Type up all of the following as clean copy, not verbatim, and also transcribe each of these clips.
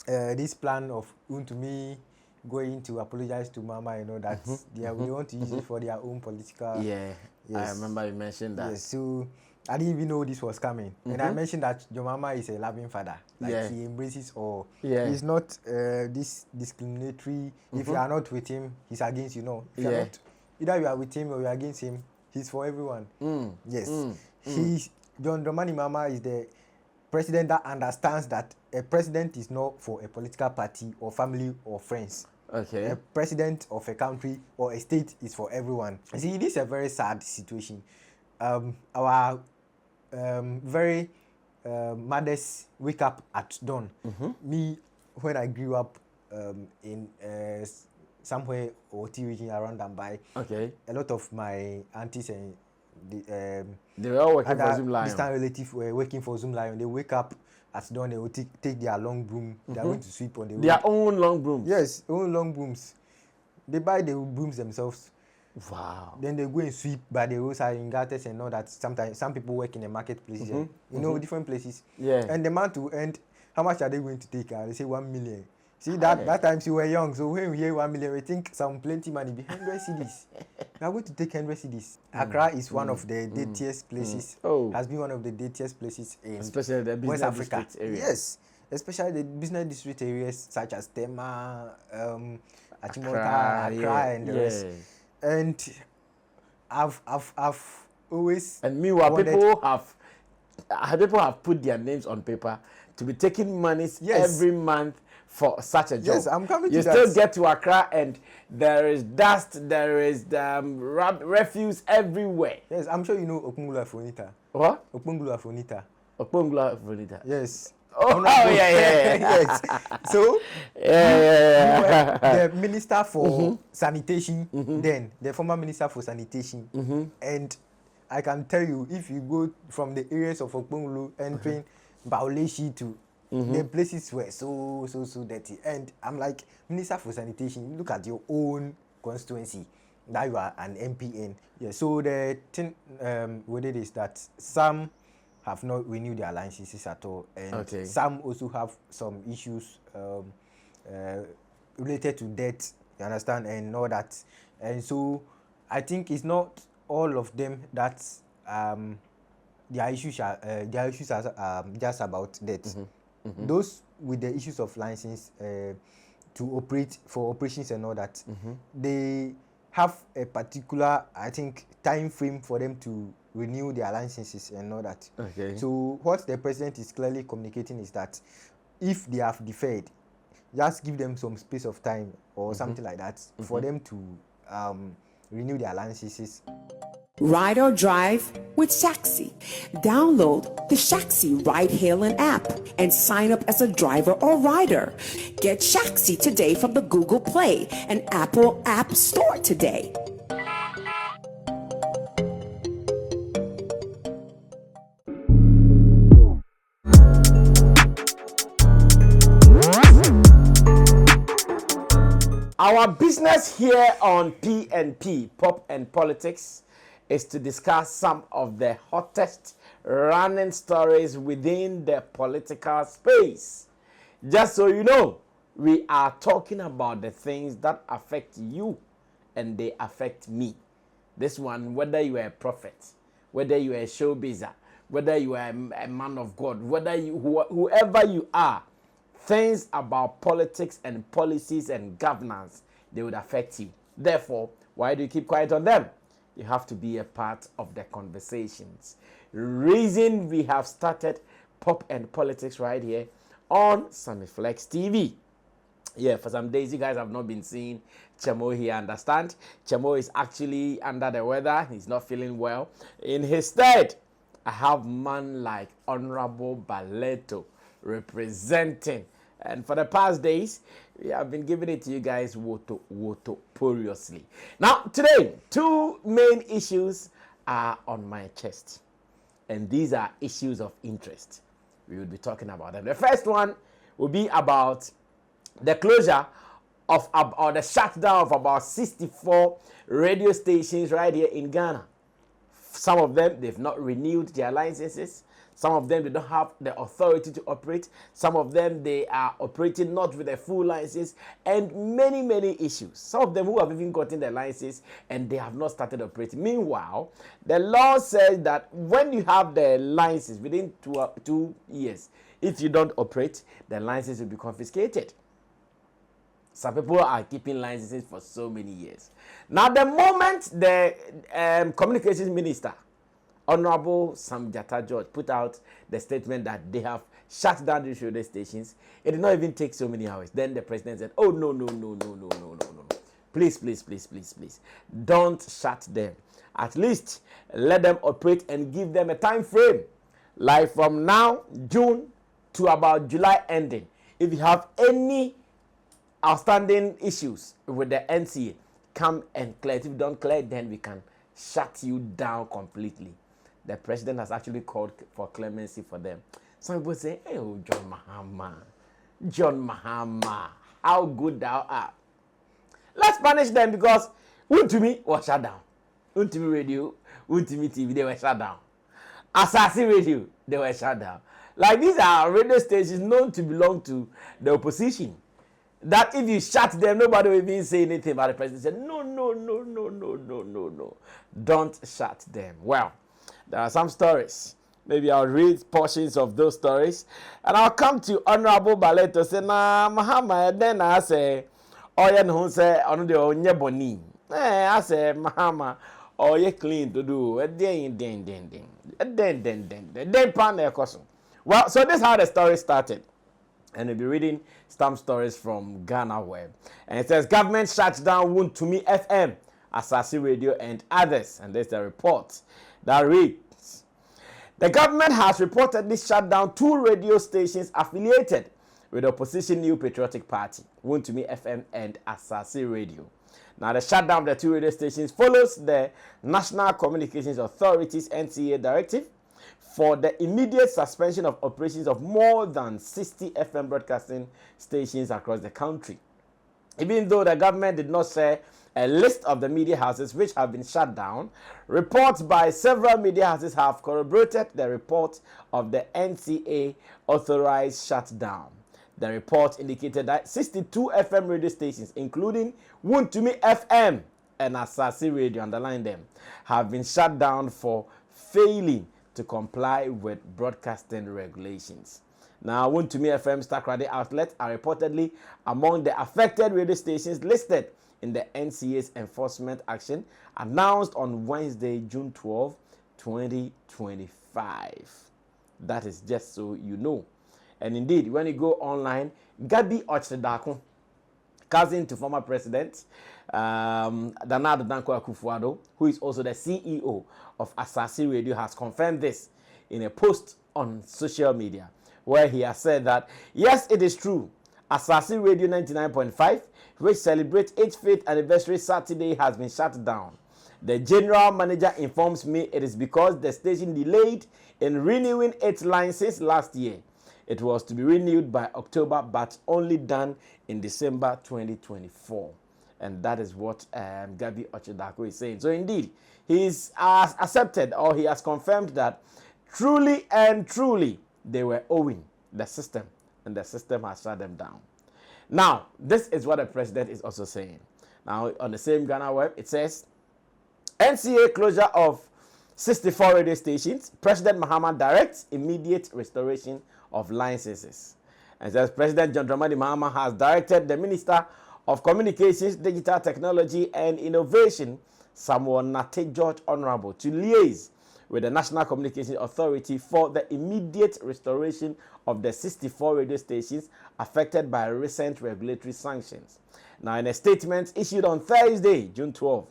this plan of Wontumi going to apologize to Mama, that they want to use it for their own political. Yeah, yes. I remember you mentioned that. Yes, so I didn't even know this was coming. And I mentioned that your Mama is a loving father. Like he embraces all. Yeah. He's not this discriminatory. If you are not with him, he's against you. No. If you are not, either you are with him or you are against him, he's for everyone. Yes. John Dramani Mahama is the president that understands that a president is not for a political party or family or friends. Okay. A president of a country or a state is for everyone. See, this is a very sad situation. Our very mothers wake up at dawn. Me, when I grew up in somewhere or region around Dambai, a lot of my aunties and they were all working for Zoomlion. Distant relatives were working for Zoomlion. They wake up at dawn. They will take their long broom. They are going to sweep on the road. Their own long brooms. Yes, own long brooms. They buy the brooms themselves. Wow. Then they go and sweep by the roadside in gutters and all that. Sometimes some people work in the marketplaces, different places. Yeah. And the month will end. How much are they going to take? They say 1 million. See, that time you were young, so when we hear 1 million, we think some plenty money be 100 cedis. We are going to take 100 cedis. Accra is one of the dirtiest places. Has been one of the dirtiest places in especially the business West Africa. District area. Yes, especially the business district areas such as Tema, Achimota, Accra, and the rest. And I've always. And meanwhile, people have put their names on paper to be taking monies every month for such a job. Yes, I'm coming to that. You still get to Accra and there is dust, there is refuse everywhere. Yes, I'm sure you know Okpongula Fonita. What? Okpongula Fonita. Okpongula Fonita. Yes. Oh, yeah. Yes. So, the minister for sanitation, then the former minister for sanitation, and I can tell you, if you go from the areas of Okpongulu entering Baoleshi to the places were so dirty. And I'm like, Minister for Sanitation, look at your own constituency. Now you are an MPN. Yeah, so the thing with it is that some have not renewed their licenses at all. And some also have some issues related to debt, you understand, and all that. And so I think it's not all of them that their issues are just about debt. Those with the issues of license to operate for operations and all that, they have a particular, I think, time frame for them to renew their licenses and all that. So what the president is clearly communicating is that if they have deferred, just give them some space of time or something like that for them to renew their licenses. Ride or drive with Shaxi. Download the Shaxi ride-hailing app and sign up as a driver or rider. Get Shaxi today from the Google Play and Apple App Store today. Our business here on P&P, Pop and Politics, is to discuss some of the hottest running stories within the political space. Just so you know, we are talking about the things that affect you and they affect me. This one, whether you are a prophet, whether you are a showbizer, whether you are a man of God, whether whoever you are, things about politics and policies and governance, they would affect you. Therefore, why do you keep quiet on them? You have to be a part of the conversations. Reason we have started Pop and Politics right here on Sammy Flex TV. Yeah, for some days you guys have not been seeing Chemo here, understand? Chemo is actually under the weather. He's not feeling well. In his stead, I have man like Honorable Baleto representing. And for the past days, we have been giving it to you guys wotoporiously. Now, today, two main issues are on my chest. And these are issues of interest. We will be talking about them. The first one will be about the closure of, or the shutdown of about 64 radio stations right here in Ghana. Some of them, they've not renewed their licenses. Some of them, they don't have the authority to operate. Some of them, they are operating not with a full license, and many, many issues. Some of them who have even gotten their licenses and they have not started operating. Meanwhile, the law says that when you have the license within 2 years, if you don't operate, the license will be confiscated. Some people are keeping licenses for so many years. Now, the moment the communications minister, Honorable Sam Jata George, put out the statement that they have shut down these radio stations, it did not even take so many hours. Then the president said, oh, no. Please, don't shut them. At least let them operate and give them a time frame. Like from now, June, to about July ending. If you have any outstanding issues with the NCA, come and clear. If you don't clear, then we can shut you down completely. The president has actually called for clemency for them. Some people say, hey, oh, John Mahama, how good thou art. Let's punish them because Wontumi was shut down. Wontumi Radio, Wontumi TV, they were shut down. Asasi Radio, they were shut down. Like, these are radio stations known to belong to the opposition. That if you shut them, nobody will even say anything about the president. Said, no. Don't shut them. Well, there are some stories. Maybe I'll read portions of those stories. And I'll come to Honorable Baleto. Say, nah, Mahama, then I say, oh, yeah, no, say, on the onye boni. I say, Mahama, oh, you clean to do. Then, pan their custom. Well, so this is how the story started. And we'll be reading some stories from Ghana Web. And it says, government shuts down Wontumi FM, Asasi Radio, and others. And there's the report that reads, the government has reportedly shut down 2 radio stations affiliated with the opposition New Patriotic Party, Wontumi FM and Asasi Radio. Now, the shutdown of the 2 radio stations follows the National Communications Authority's NCA directive for the immediate suspension of operations of more than 60 FM broadcasting stations across the country. Even though the government did not share a list of the media houses which have been shut down, reports by several media houses have corroborated the report of the NCA authorized shutdown. The report indicated that 62 FM radio stations, including Wontumi FM and Asasi Radio, underline them, have been shut down for failing to comply with broadcasting regulations. Now, Wontumi FM Stack Radio outlets are reportedly among the affected radio stations listed in the NCA's enforcement action announced on Wednesday, June 12, 2025. That is just so you know. And indeed, when you go online, Gabby, cousin to former president Danado Danko Akufo-Addo, who is also the CEO of Asasi Radio, has confirmed this in a post on social media, where he has said that, yes, it is true, Asasi Radio 99.5, which celebrates its 5th anniversary Saturday, has been shut down. The general manager informs me it is because the station delayed in renewing its license last year. It was to be renewed by October, but only done in December 2024. And that is what Gabby Ochedako is saying. So indeed, he's accepted, or he has confirmed that truly and truly they were owing the system, and the system has shut them down. Now, this is what the president is also saying. Now, on the same Ghana Web, it says, NCA closure of 64 radio stations. President Mahama directs immediate restoration of licenses. And says President John Dramani Mahama has directed the Minister of Communications, Digital Technology and Innovation, Samuel Nate George Honorable, to liaise with the National Communications Authority for the immediate restoration of the 64 radio stations affected by recent regulatory sanctions. Now, in a statement issued on Thursday, June 12,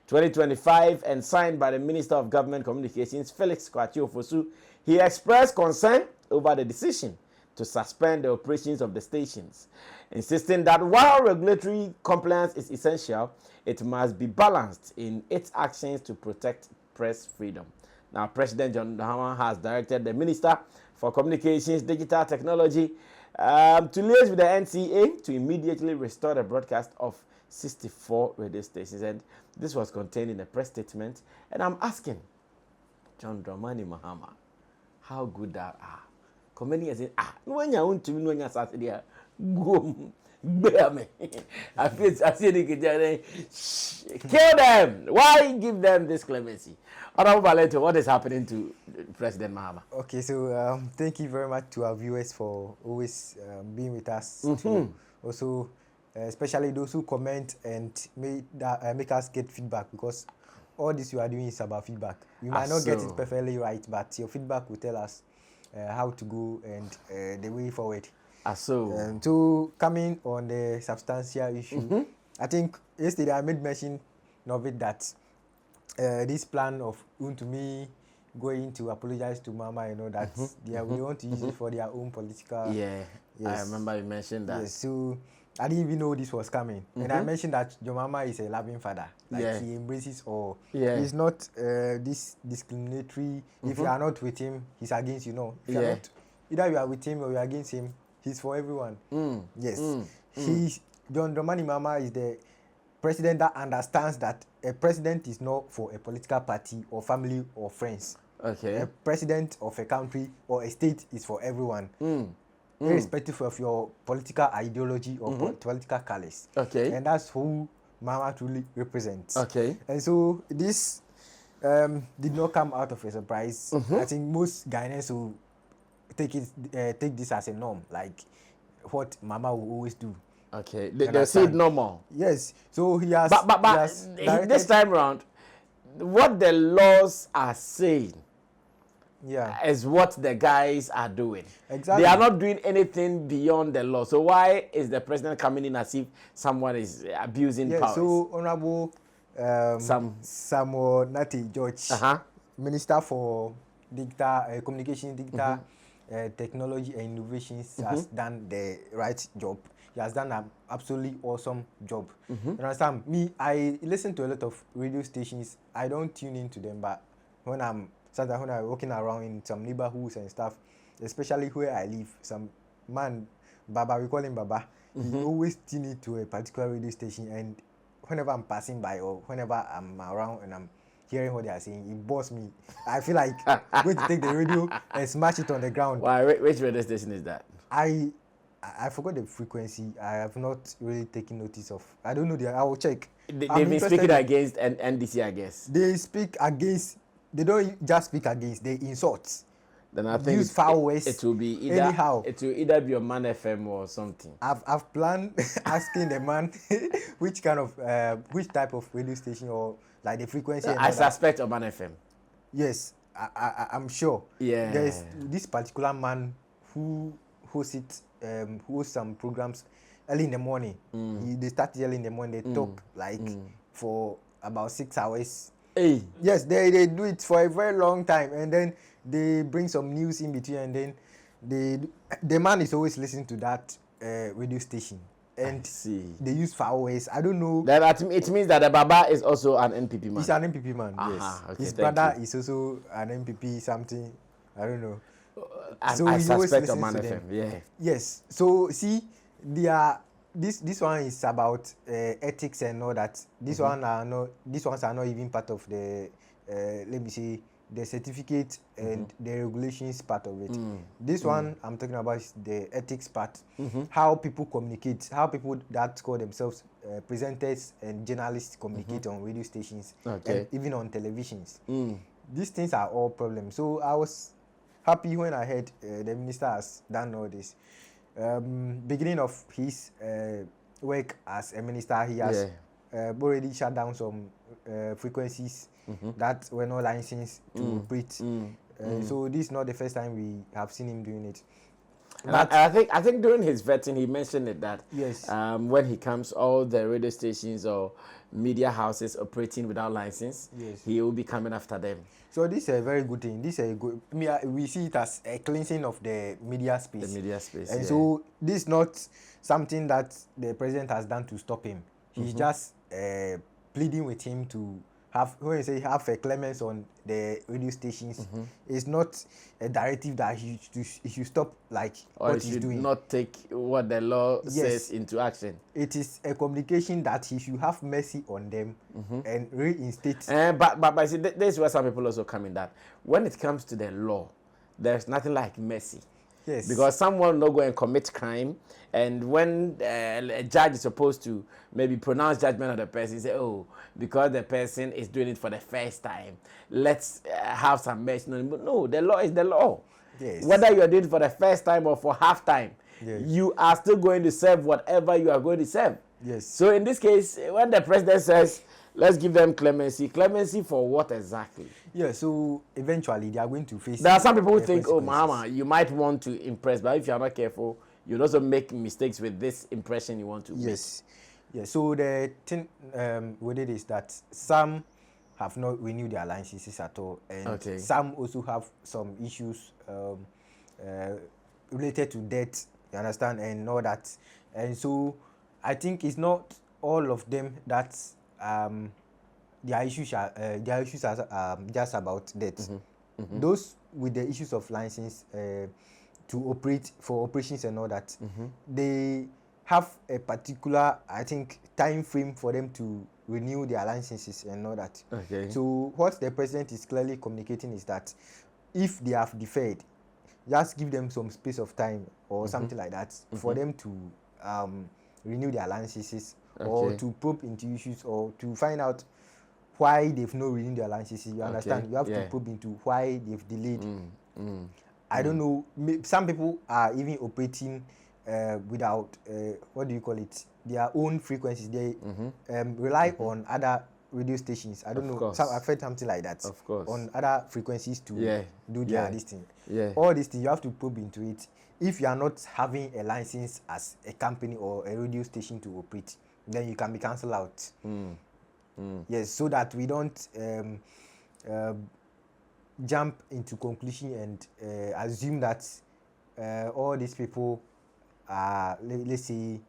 2025, and signed by the Minister of Government Communications, Felix Kwasi-Ofosu, he expressed concern over the decision to suspend the operations of the stations, insisting that while regulatory compliance is essential, it must be balanced in its actions to protect press freedom. Now, President John Mahama has directed the Minister for Communications, Digital Technology to liaise with the NCA to immediately restore the broadcast of 64 radio stations. And this was contained in a press statement. And I'm asking John Dramani Mahama, how good that are. Comedians say, when you want to know when you Saturday, go, bear me. I feel kill them. Why give them this clemency? Honorable Valento, what is happening to President Mahama? Okay, so thank you very much to our viewers for always being with us. To also, especially those who comment and make us get feedback, because all this you are doing is about feedback. We might not get it perfectly right, but your feedback will tell us how to go and the way forward. So coming on the substantial issue, I think yesterday I made mention of it that this plan of Wontumi going to apologize to Mama, that they want to use it for their own political. Yeah, yes. I remember you mentioned that. Yes, so I didn't even know this was coming. And I mentioned that your Mama is a loving father. Like he embraces all. He's not this discriminatory. If you are not with him, he's against you. No, if you are not, either you are with him or you are against him. He's for everyone. Yes, John Dramani Mahama is the president that understands that a president is not for a political party or family or friends. Okay. A president of a country or a state is for everyone. Irrespective of your political ideology or political colors. Okay. And that's who Mama truly represents. Okay. And so this did not come out of a surprise. I think most Ghanaians will take this as a norm, like what Mama will always do. Okay. They say it normal. Yes. So he has. But this time around, what the laws are saying. Is what the guys are doing. Exactly. They are not doing anything beyond the law. So why is the president coming in as if someone is abusing powers? So Honorable Samuel Nati George, Minister for Communication, Digital Technology and Innovations, has done the right job. He has done an absolutely awesome job. You understand? Me, I listen to a lot of radio stations. I don't tune into them, but when I'm walking around in some neighborhoods and stuff, especially where I live, some man, Baba, we call him Baba, he always tune into a particular radio station, and whenever I'm passing by or whenever I'm around and I'm hearing what they are saying, it bores me. I feel like I'm going to take the radio and smash it on the ground. Why? Which radio station is that? I forgot the frequency. I have not really taken notice of. I don't know. I will check. They've been speaking against NDC, I guess. They speak against. They don't just speak against. They insult. Then I think use foul words. It will be either anyhow. It will either be on Mannaseh or something. I've planned asking the man which type of radio station or like the frequency. I suspect on Mannaseh. Yes, I'm sure. Yeah. There's this particular man who hosts some programs early in the morning. They start early in the morning. They talk for about 6 hours. Hey. Yes, they do it for a very long time, and then they bring some news in between, and then the man is always listening to that radio station, and they use foul words. I don't know. It means that the Baba is also an NPP man. He's an NPP man. Yes. Okay, his brother is also an NPP something. I don't know. So I suspect on Mannaseh. Yeah. Yes. So see, this one is about ethics and all that. These ones are not even part of the let me say the certificate and the regulations part of it. This one I'm talking about is the ethics part. How people communicate, how people that call themselves presenters and journalists communicate on radio stations and even on televisions. These things are all problems. So I was happy when I heard the minister has done all this. Beginning of his work as a minister, he has already shut down some frequencies that were not licensed to operate. So this is not the first time we have seen him doing it. But I think during his vetting, he mentioned it that when he comes, all the radio stations or media houses operating without license, he will be coming after them. So this is a very good thing. This is a good. We see it as a cleansing of the media space. The media space. And so this is not something that the president has done to stop him. He's just pleading with him to have, when you say have a clemency on the radio stations, it's not a directive that he should stop like or what he's doing. Or he should not take what the law says into action. It is a communication that he should have mercy on them and reinstate. But see, this is where some people also come in, that when it comes to the law, there's nothing like mercy. Yes. Because someone will not go and commit crime, and when a judge is supposed to maybe pronounce judgment on the person, say, oh, because the person is doing it for the first time, let's have some mercy. No, the law is the law. Yes. Whether you are doing it for the first time or for half time, yes. you are still going to serve whatever you are going to serve. Yes. So in this case, when the president says, let's give them clemency for what exactly? Yeah, so eventually they are going to face. There are some people who think, oh, Mahama, you might want to impress, but if you are not careful, you'll also make mistakes with this impression you want to make. Yeah, so the thing with it is that some have not renewed their licenses at all, and some also have some issues related to debt, you understand, and all that. And so I think it's not all of them that their issues are just about debt. Those with the issues of license to operate for operations and all that, they have a particular, I think, time frame for them to renew their licenses and all that. So what the president is clearly communicating is that if they have deferred, just give them some space of time or something like that for them to renew their licenses or to probe into issues or to find out why they've not renewed their licenses. You understand? You have to probe into why they've delayed. I don't know. Some people are even operating without what do you call it? Their own frequencies. They rely on other radio stations. I don't know. I've heard something like that. Of course. On other frequencies to do their this thing. Yeah. All these things you have to probe into it. If you are not having a license as a company or a radio station to operate, then you can be cancelled out. Yes, so that we don't jump into conclusion and assume that all these people are, let's say,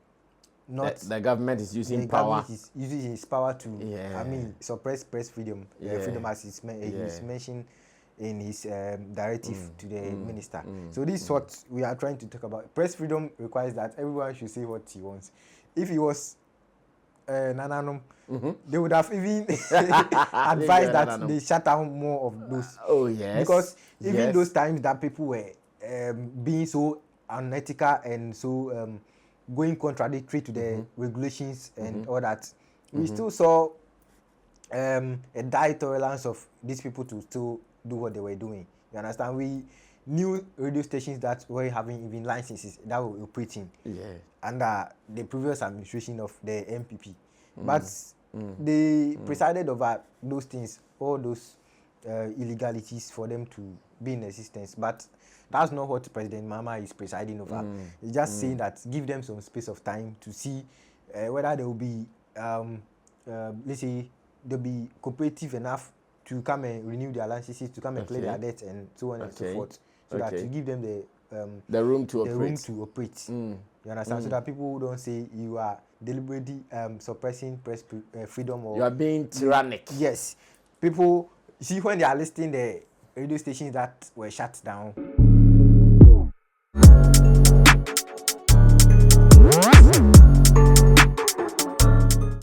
not the government is using power. The government is using its power to, suppress press freedom. Freedom as he's mentioned in his directive to the minister. So this is what we are trying to talk about. Press freedom requires that everyone should say what he wants. If he was Nananum, they would have even advised that they shut down more of those. Because even those times that people were being so unethical and so going contradictory to the regulations and all that, we still saw a dire tolerance of these people to still do what they were doing. You understand? We knew radio stations that were having even licenses that were operating under the previous administration of the MPP. But they presided over those things, all those illegalities for them to be in existence. But that's not what President Mahama is presiding over. He's just saying that give them some space of time to see whether they will be, let's say, they'll be cooperative enough to come and renew their licenses, to come and clear their debts and so on and so forth, so that you give them the room to operate. You understand? So that people don't say you are deliberately suppressing press freedom or you are being tyrannic. Yes, people see when they are listing the radio stations that were shut down.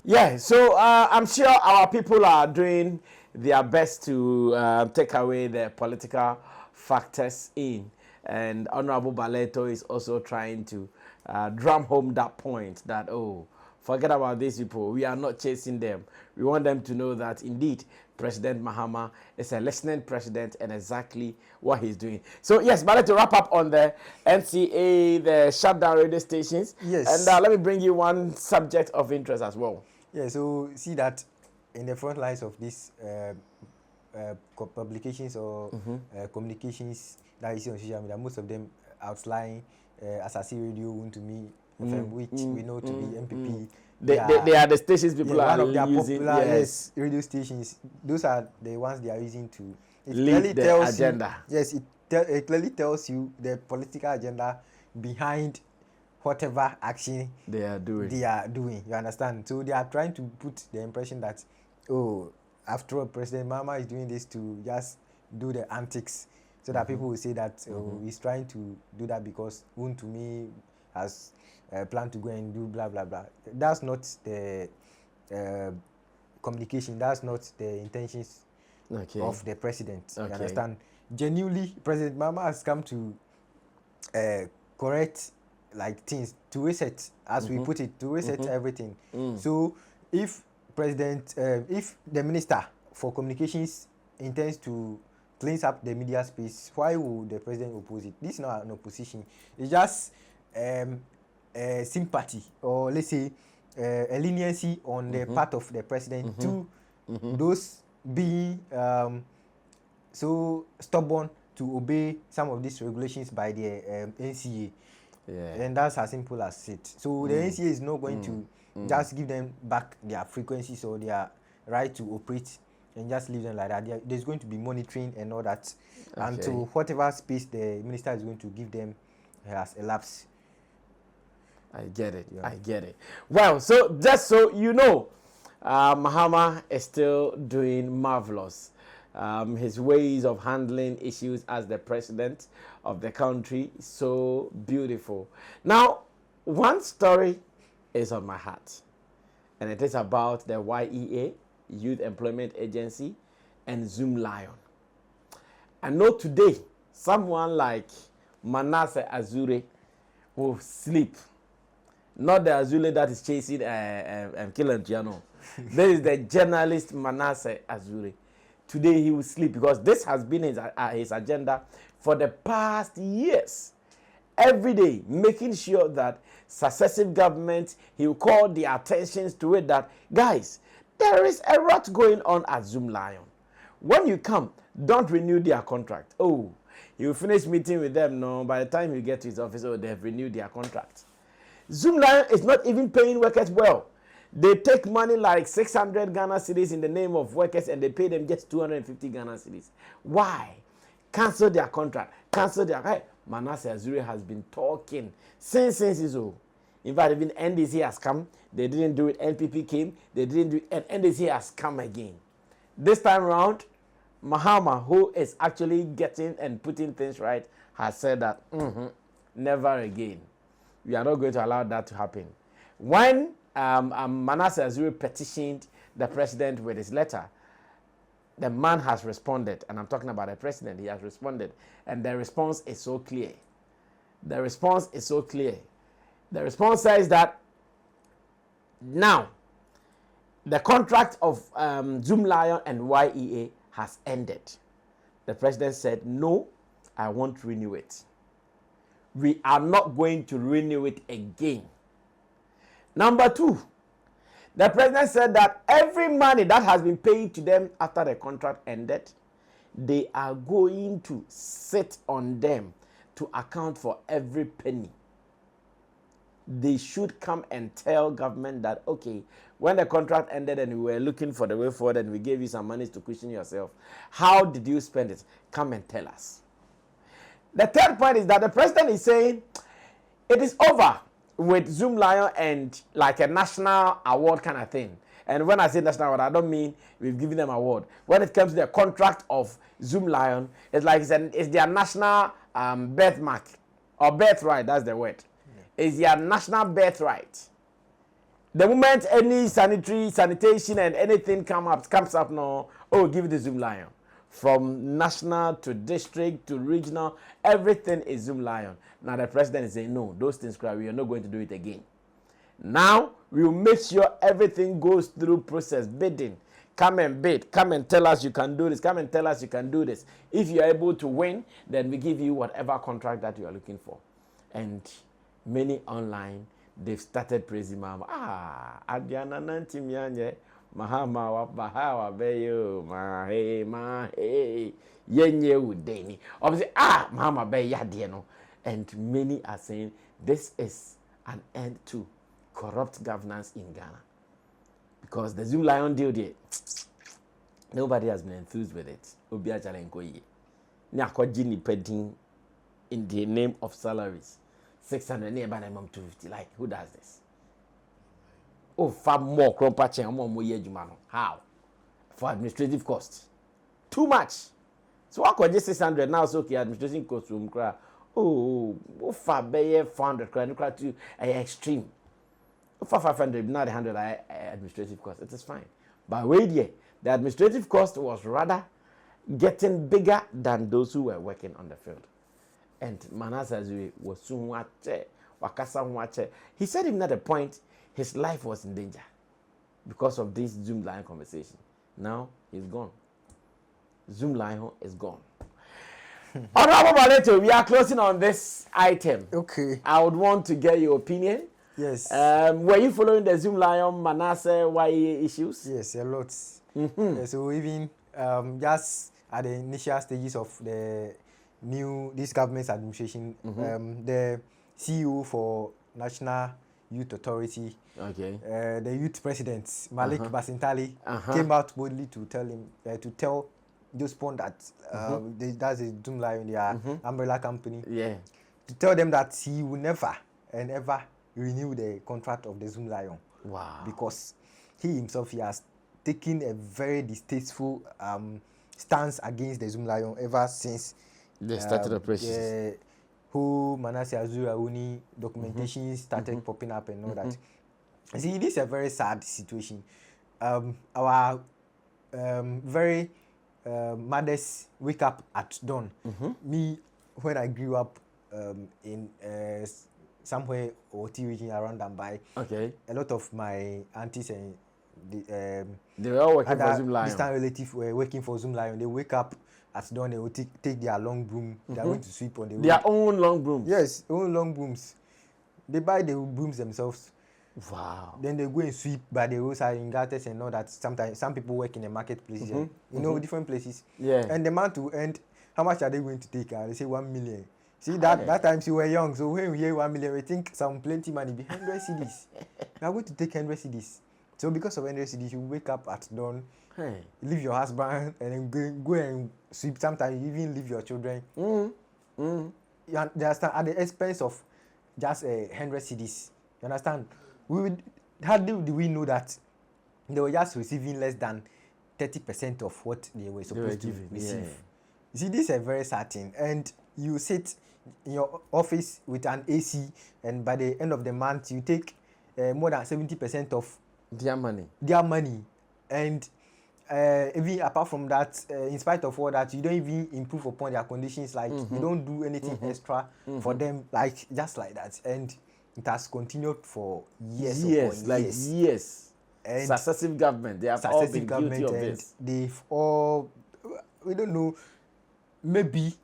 Yeah, so I'm sure our people are doing their best to take away the political factors in. And Honorable Baleto is also trying to drum home that point that, oh, forget about these people. We are not chasing them. We want them to know that, indeed, President Mahama is a listening president and exactly what he's doing. So, yes, but to wrap up on the NCA, the shutdown radio stations. Yes. And let me bring you one subject of interest as well. Yeah, so see that in the front lines of these publications or communications that you see on social media, most of them outline Asasi Radio, Wontumi, FM, which we know to be MPP. They are the stations people are one of their using. Popular radio stations. Those are the ones they are using to lead the agenda. It clearly tells you the political agenda behind whatever action they are doing. You understand? So they are trying to put the impression that, oh, after all, President Mahama is doing this to just do the antics, so that people will say that he's trying to do that because Wontumi has planned to go and do blah blah blah. That's not the communication. That's not the intentions of the president. You understand? genuinely President Mahama has come to correct like things, to reset, as we put it, to reset everything. So if if the minister for communications intends to cleans up the media space, why would the president oppose it? This is not an opposition. It's just sympathy, or let's say a leniency on the part of the president to those being so stubborn to obey some of these regulations by the NCA. And that's as simple as it. So the NCA is not going to just give them back their frequencies or their right to operate and just leave them like that. There's going to be monitoring and all that until whatever space the minister is going to give them has elapsed. I get it. Yeah. I get it. Well, so just so you know, Mahama is still doing marvelous. His ways of handling issues as the president of the country is so beautiful. Now, one story is on my heart, and it is about the YEA, Youth Employment Agency, and Zoomlion. I know today someone like Mannaseh Azure will sleep. Not the Azure that is chasing killing Giano. There is the journalist Mannaseh Azure. Today he will sleep because this has been his agenda for the past years. Every day, making sure that successive governments, he will call the attentions to it that, guys, there is a lot going on at Zoomlion. When you come, don't renew their contract. Oh, he will finish meeting with them. No, by the time you get to his office, oh, they have renewed their contract. Zoomlion is not even paying workers well. They take money like 600 Ghana cedis in the name of workers and they pay them just 250 Ghana cedis. Why? Cancel their contract. Cancel their... Hey, Mannaseh Azure has been talking since his old. In fact, even NDC has come. They didn't do it. NPP came. They didn't do it. And NDC has come again. This time around, Mahama, who is actually getting and putting things right, has said that never again. We are not going to allow that to happen. When Mannaseh Azure petitioned the president with his letter, the man has responded, and I'm talking about the president. He has responded, and the response is so clear. The response is so clear. The response says that now the contract of Zoomlion and YEA has ended. The president said, no, I won't renew it. We are not going to renew it again. Number two, the president said that every money that has been paid to them after the contract ended, they are going to sit on them to account for every penny. They should come and tell government that, okay, when the contract ended and we were looking for the way forward and we gave you some money to cushion yourself, how did you spend it? Come and tell us. The third point is that the president is saying it is over with Zoomlion and like a national award kind of thing. And when I say national award, I don't mean we've given them award. When it comes to the contract of Zoomlion, it's like it's their national birthmark or birthright. That's the word. It's their national birthright. The moment any sanitation and anything comes up now, oh, give it to Zoomlion. From national to district to regional, everything is Zoomlion. Now the president is saying, no, those things, we are not going to do it again. Now, we will make sure everything goes through process, bidding. Come and bid. Come and tell us you can do this. Come and tell us you can do this. If you are able to win, then we give you whatever contract that you are looking for. And many online, they've started praising Mahama. Adiana Nantimianye. Mahama wabahawa beyo mahe yenye udeni. Obviously, Mahama be yadieno. And many are saying this is an end to corrupt governance in Ghana. Because the Zoomlion deal there, nobody has been enthused with it. Obia Chalenkoye. Nyakojini pending in the name of salaries. 600 nearby 250. Like, who does this? Oh, far more crop more year. How? For administrative costs. Too much. So I could just 600 now, so okay, administration costs will cry. Oh, far be 400 cry to extreme. For 500, not 100 administrative costs. It is fine. But wait here, the administrative cost was rather getting bigger than those who were working on the field. And Mannaseh was soon wakasa. He said even at a point his life was in danger because of this Zoomlion conversation. Now he's gone. Zoomlion is gone. Honorable Baleto, we are closing on this item. Okay. I would want to get your opinion. Yes. Were you following the Zoomlion Mannaseh YA issues? Yes, a lot. So even just at the initial stages of this government's administration, the CEO for National Youth Authority, the youth president Malik Basintali, came out boldly to tell those pond that that's a Zoomlion, their umbrella company, to tell them that he will never and ever renew the contract of the Zoomlion. Wow. Because he himself has taken a very distasteful stance against the Zoomlion ever since they started operations. The whole Mannaseh Azura documentation started popping up and all that. See, this is a very sad situation. Our very mothers wake up at dawn. Me, when I grew up in somewhere or region around Dambai, a lot of my aunties and they were all working for Zoomlion. Distant relatives were working for Zoomlion. They wake up at dawn, they will take their long broom. They are going to sweep on the road. Their own long brooms? Yes, own long brooms. They buy the brooms themselves. Wow. Then they go and sweep by the roadside in gutters and all that. Sometimes some people work in the marketplaces, different places. Yeah. And the month to end, how much are they going to take? They say 1 million. See, that time you were young, so when we hear 1 million, we think some plenty money be 100 cedis. We are going to take 100 cedis. So because of 100 cedis, you wake up at dawn, leave your husband, and then go and sweep. Sometimes you even leave your children. You understand? At the expense of just 100 cedis. You understand? How do we know that they were just receiving less than 30% of what they were supposed to receive? Yeah. You see, this is a very sad thing. And you sit in your office with an AC, and by the end of the month, you take more than 70% of their money. And even apart from that, in spite of all that, you don't even improve upon their conditions. Like you don't do anything extra for them, like just like that. And it has continued for years. Years. And successive government, they have all been guilty of this. They've all, we don't know, maybe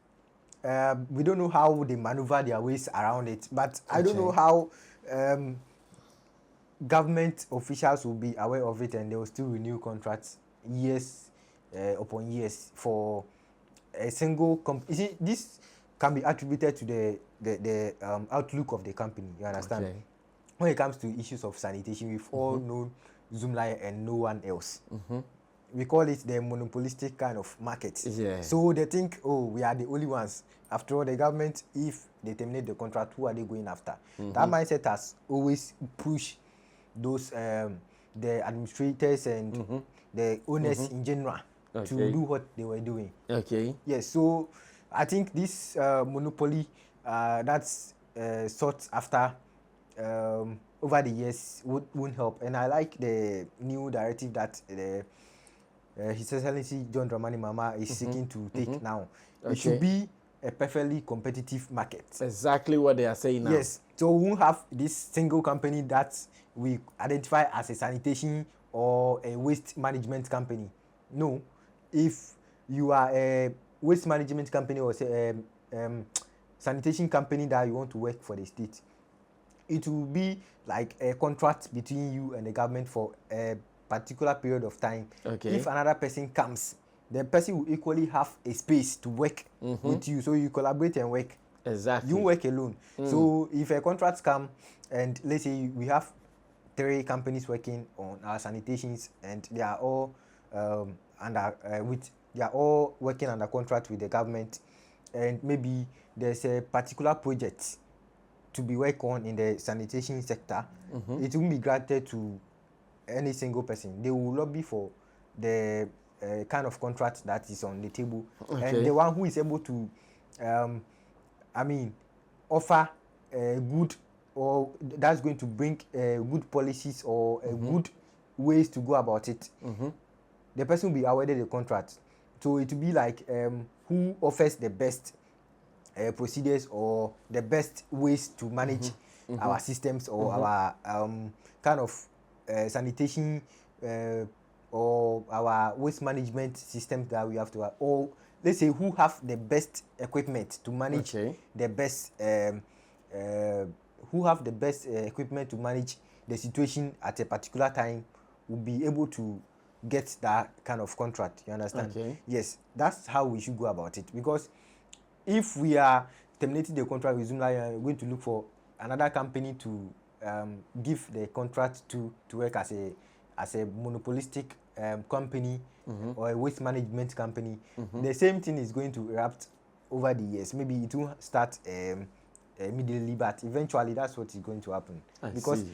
we don't know how they maneuver their ways around it. But I don't know how government officials will be aware of it and they will still renew contracts years upon years for a single company. You see, this can be attributed to the outlook of the company. You understand? When it comes to issues of sanitation, we've all known Zoomlion and no one else. We call it the monopolistic kind of market. So they think, oh, we are the only ones. After all, the government, if they terminate the contract, who are they going after? That mindset has always pushed those the administrators and the owners in general to do what they were doing. Yes, so I think this monopoly that's sought after over the years won't help. And I like the new directive that His Excellency John Dramani Mahama is seeking to take now. It should be a perfectly competitive market. Exactly what they are saying now. Yes, so we won't have this single company that we identify as a sanitation or a waste management company. No, if you are a waste management company or say sanitation company that you want to work for the state, it will be like a contract between you and the government for a particular period of time. If another person comes, the person will equally have a space to work with you, so you collaborate and work. You work alone. So if a contract come and let's say we have 3 companies working on our sanitations and they are all they are all working under contract with the government, and maybe there's a particular project to be worked on in the sanitation sector, it won't be granted to any single person. They will lobby for the kind of contract that is on the table, and the one who is able to offer a good, or that's going to bring good policies or good ways to go about it, the person will be awarded the contract. So it will be like who offers the best procedures or the best ways to manage our systems or our kind of sanitation or our waste management systems that we have to have, or let's say who have the best equipment to manage the best who have the best equipment to manage the situation at a particular time will be able to get that kind of contract. You understand? Yes, that's how we should go about it, because if we are terminating the contract with Zoomlion, we're going to look for another company to give the contract to work as a monopolistic company or a waste management company. The same thing is going to erupt over the years. Maybe it will start immediately, but eventually that's what is going to happen. Because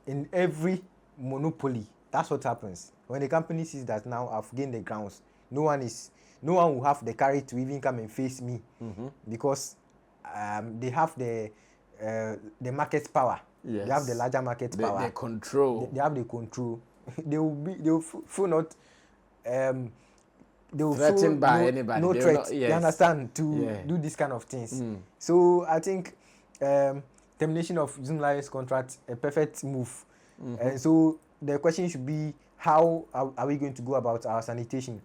in every monopoly, that's what happens. When the company sees that now I've gained the grounds, no one will have the courage to even come and face me, because they have the market power. They have the larger market power. The control. They have the control. They will feel not they will threatened by anybody. No threat. You understand, to do this kind of things. So I think termination of Zoomlion's contract a perfect move. And so the question should be, how are we going to go about our sanitation?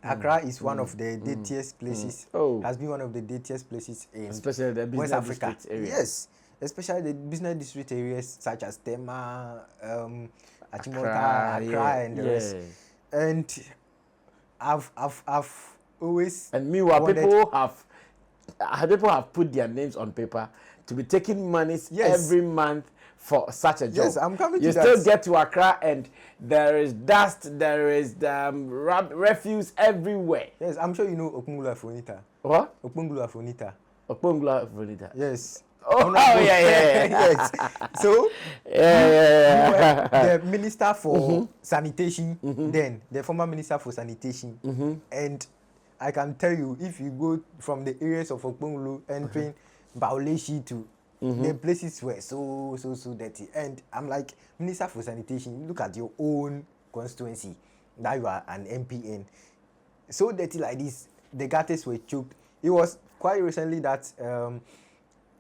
Accra is one of the dirtiest places. Has been one of the dirtiest places in especially the business West Africa. Area. Yes, especially the business district areas such as Tema, Achimota, Accra, and the rest. And I've always, and meanwhile people have put their names on paper to be taking monies every month for such a job. Yes, I'm coming to that. You still get to Accra and there is dust, there is refuse everywhere. Yes, I'm sure you know Okpongula Fonita. What? Okpongula Fonita. Okpongula Fonita. Yes. Oh, yeah. Yes. So, the minister for sanitation, then the former minister for sanitation, and I can tell you, if you go from the areas of Okpongulu entering Baoleshi to the places were so dirty, and I'm like, Minister for Sanitation, look at your own constituency that you are an MPN, so dirty like this. The gutters were choked. It was quite recently that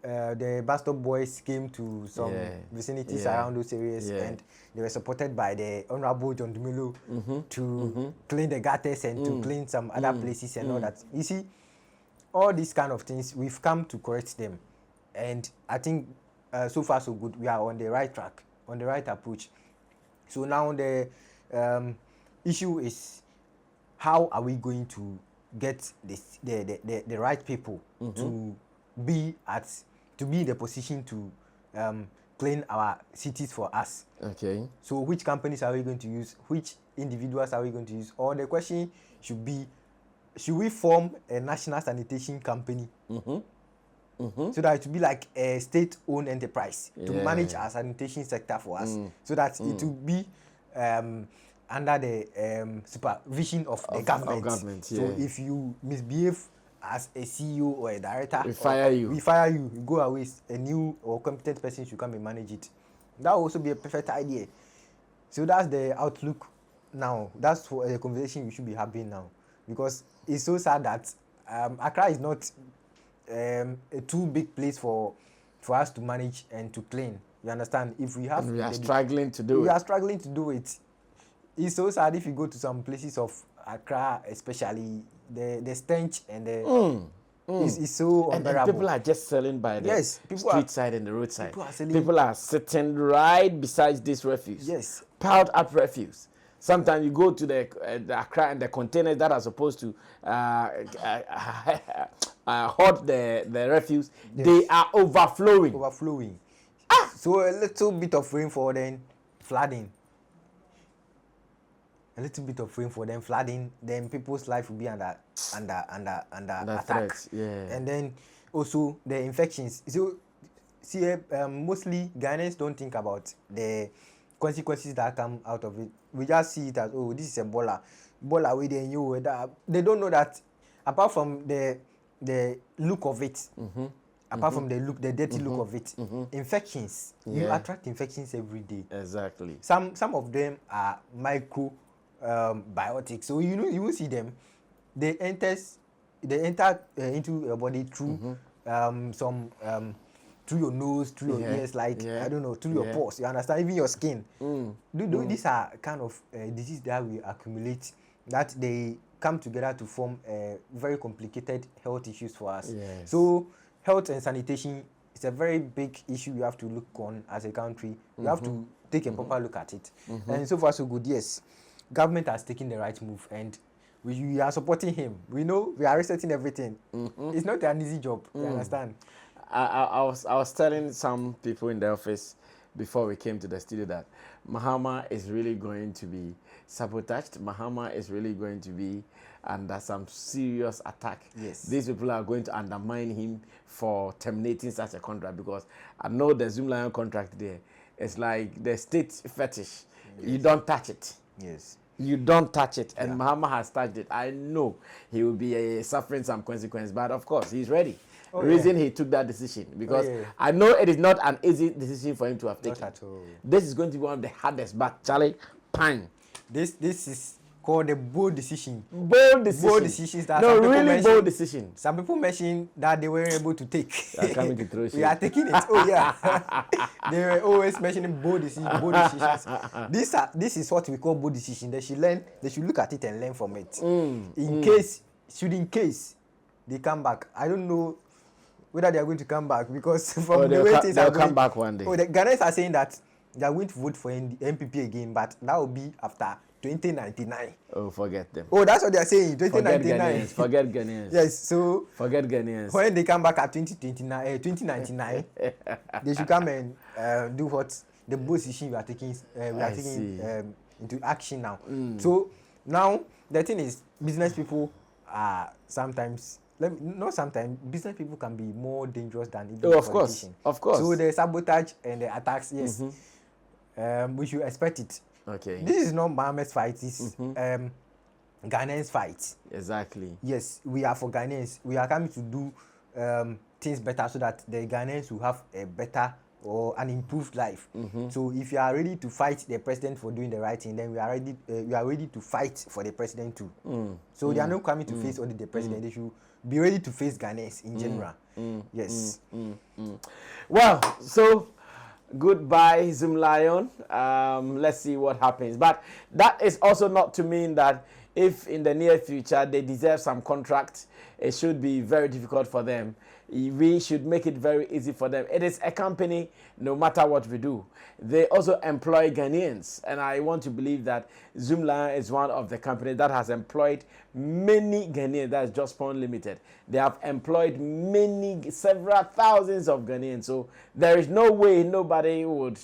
the bus stop boys came to some vicinities around those areas, and they were supported by the Honorable John Dumilo to clean the gutters and to clean some other places and all that. You see, all these kind of things, we've come to correct them. And I think so far so good. We are on the right track, on the right approach. So now the issue is, how are we going to get the right people to be in the position to clean our cities for us? Okay. So which companies are we going to use? Which individuals are we going to use? Or the question should be, should we form a national sanitation company? So that it will be like a state-owned enterprise to manage our sanitation sector for us, so that it will be under the supervision of the government. So if you misbehave as a CEO or a director, we fire you. You go away. A new or competent person should come and manage it. That will also be a perfect idea. So that's the outlook now. That's for the conversation we should be having now, because it's so sad that Accra is not a too big place for us to manage and to clean. You understand? If we have, we are struggling to do it. We are struggling to do it. It's so sad if you go to some places of Accra, especially the stench and the it's so unbearable. And people are just selling by the street side and the roadside. People are sitting right beside this refuse. Yes, piled up refuse. Sometimes you go to the Accra and the containers that are supposed to hold the refuse, they are overflowing. So a little bit of rainfall, then flooding. A little bit of rainfall, then flooding. Then people's life will be under attack. And then also the infections. So see, mostly Ghanaians don't think about the consequences that come out of it. We just see it as, oh, this is Ebola with the new. They don't know that apart from the look of it, apart from the dirty look of it, infections, you attract infections every day. Exactly. Some of them are microbiotics, so you will see them. they enter into your body through through your nose, through your ears, like I don't know, through your pores. You understand? Even your skin. These are kind of diseases that we accumulate, that they come together to form very complicated health issues for us. Yes. So health and sanitation is a very big issue you have to look on as a country. You have to take a proper look at it. And so far so good. Yes, government has taken the right move, and we are supporting him. We know we are resetting everything. It's not an easy job. You understand? I was telling some people in the office before we came to the studio that Mahama is really going to be sabotaged. Mahama is really going to be under some serious attack. Yes. These people are going to undermine him for terminating such a contract, because I know the Zoomlion contract there is like the state fetish. Yes. You don't touch it. Yes. You don't touch it. And Mahama has touched it. I know he will be suffering some consequence, but of course he's ready. The reason he took that decision, because I know it is not an easy decision for him to have taken. Not at all. This is going to be one of the hardest, but Charlie, pang. This is called the bold decision. Bold decision. Bold decisions that no, really bold decision. Some people mention that they weren't able to take. They are coming to throw shit. We are taking it. Oh yeah. They were always mentioning bold decisions. Bold decisions. This is what we call bold decision. They should learn. They should look at it and learn from it. In case they come back, I don't know whether they are going to come back, because from the way things are going, come back one day. The Ghanaians are saying that they are going to vote for NPP again, but that will be after 2099. Oh, forget them. Oh, that's what they are saying. 2099. Forget Ghanaians. Yes, so forget Ghanaians. When they come back at 2099, they should come and do what the position we are taking. Into action now. So now the thing is, business people are sometimes. Business people can be more dangerous than even politicians. Of course. So the sabotage and the attacks, yes, we should expect it. Okay. This is not Mahama's fight. This is Ghanaians' fight. Exactly. Yes, we are for Ghanaians. We are coming to do things better so that the Ghanaians will have a better or an improved life. So if you are ready to fight the president for doing the right thing, then we are ready to fight for the president too. So they are not coming to face only the president. They should be ready to face Ghanaians in general. Yes. Well, so goodbye, Zoomlion. Let's see what happens. But that is also not to mean that if in the near future they deserve some contract, it should be very difficult for them. We should make it very easy for them. It is a company, no matter what we do. They also employ Ghanaians. And I want to believe that Zoomlion is one of the companies that has employed many Ghanaians. That's Just Spawn Limited. They have employed several thousands of Ghanaians. So there is no way nobody would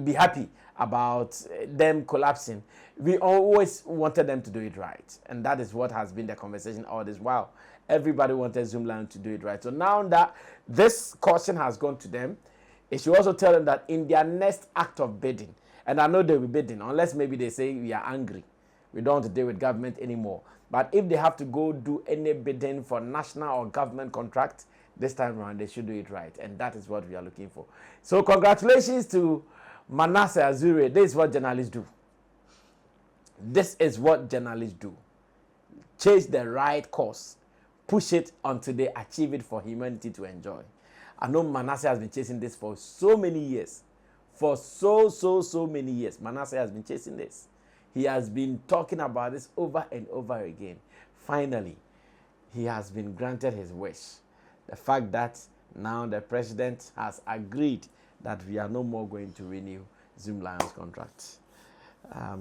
be happy about them collapsing. We always wanted them to do it right. And that is what has been the conversation all this while. Everybody wanted Zoomlion to do it right. So now that this caution has gone to them, it should also tell them that in their next act of bidding, and I know they'll be bidding, unless maybe they say we are angry, we don't want to deal with government anymore. But if they have to go do any bidding for national or government contract, this time around they should do it right. And that is what we are looking for. So congratulations to Mannaseh Azure. This is what journalists do. This is what journalists do. Chase the right course. Push it until they achieve it for humanity to enjoy. I know Mannaseh has been chasing this for so many years. For so many years. Mannaseh has been chasing this. He has been talking about this over and over again. Finally, he has been granted his wish. The fact that now the president has agreed that we are no more going to renew Zoomlion's contract.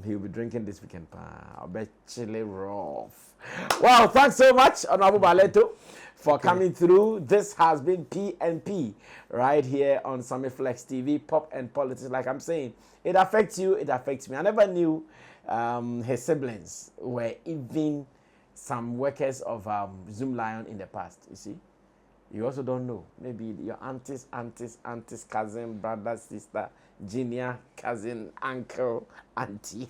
He'll be drinking this weekend. I'll bet chili rough. Wow, thanks so much, Honorable Baleto, for coming through. This has been PNP right here on Sammy Flex TV, Pop and Politics. Like I'm saying, it affects you, it affects me. I never knew his siblings were even some workers of Zoomlion in the past, you see. You also don't know. Maybe your aunties, cousin, brother, sister, junior, cousin, uncle, auntie.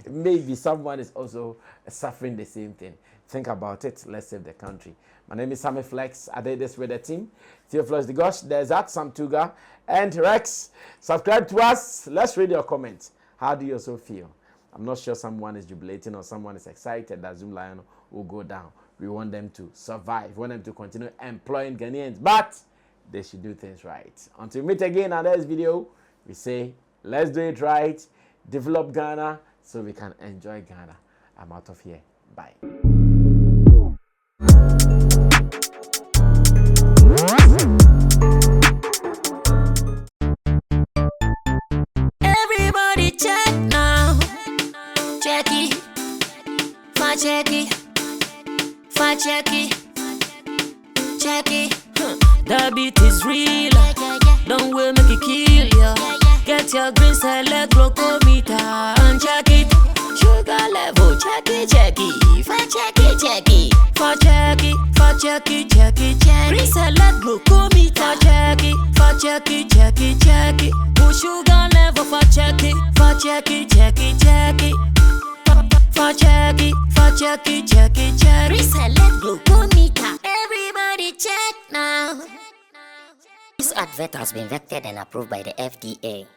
Maybe someone is also suffering the same thing. Think about it. Let's save the country. My name is Sammy Flex. I did this with the team. Theophilus the Gosh, there's that, Sam Tuga, and Rex. Subscribe to us. Let's read your comments. How do you also feel? I'm not sure someone is jubilating or someone is excited that Zoomlion will go down. We want them to survive. We want them to continue employing Ghanaians, but they should do things right. Until we meet again in our next video, we say, let's do it right, develop Ghana so we can enjoy Ghana. I'm out of here. Bye. Everybody check now. Check it. Fa check it. Fa check it. Check it. The beat is real. Don't wait, make it kill ya. Get your green select glucometer and check it. Sugar level, check it, check it. Fa check it, check it. Fa check it, fa check it, check it, check it. Green select glucometer. Fa check it, fa check it, check it, check it. Push sugar level, fa check it, fa check it, check it, check it. Fa check it, fa check it, check it, check it. Green select glucometer. Everybody check now. This advert has been vetted and approved by the FDA.